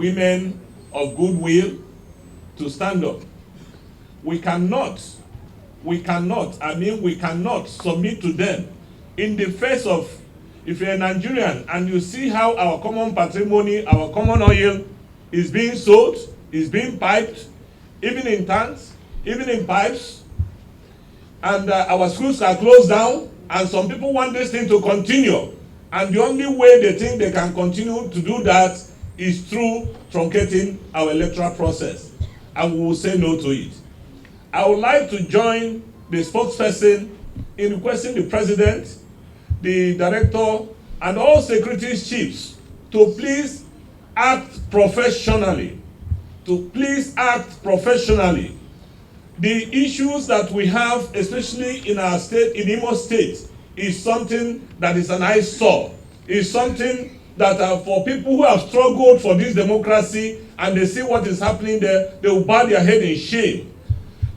women of goodwill to stand up. We cannot submit to them in the face of, if you're a Nigerian and you see how our common patrimony, our common oil is being sold, is being piped, even in tanks, even in pipes, and our schools are closed down, and some people want this thing to continue, and the only way they think they can continue to do that is through truncating our electoral process, and we will say no to it. I would like to join the spokesperson in requesting the president, the director, and all security chiefs to please act professionally. The issues that we have, especially in our state, in Imo State, is something that is an eyesore. Is something that for people who have struggled for this democracy and they see what is happening there, they will bow their head in shame.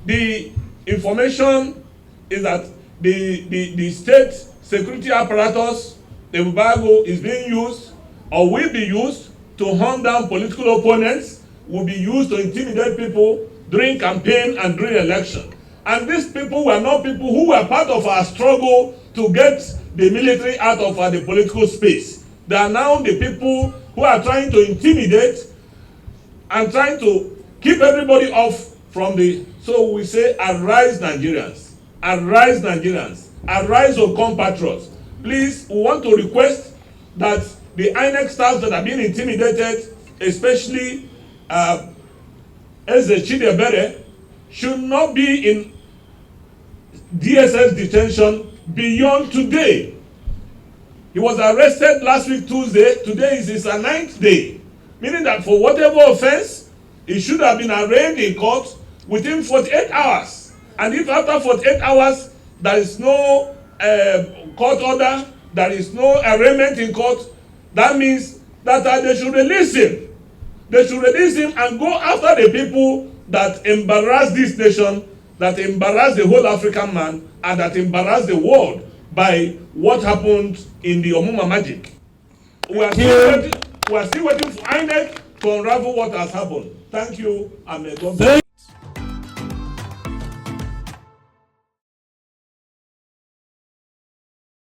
The information is that the state security apparatus, the Ebube-Agu, is being used or will be used to hunt down political opponents, will be used to intimidate people during campaign and during election. And these people were not people who were part of our struggle to get the military out of the political space. They are now the people who are trying to intimidate and trying to keep everybody off from the. So we say, arise Nigerians, arise Nigerians, arise O compatriots. Please, we want to request that the INEC staff that are being intimidated, especially Eze Chidebere, should not be in DSS detention beyond today. He was arrested last week Tuesday. Today is his 9th day, meaning that for whatever offense, he should have been arraigned in court within 48 hours. And if after 48 hours there is no court order, there is no arraignment in court, that means that they should release him. They should release him and go after the people that embarrass this nation, that embarrass the whole African man, and that embarrass the world by what happened in the Omuma Magic. We are still waiting for INEC to unravel what has happened. Thank you, and may God bless.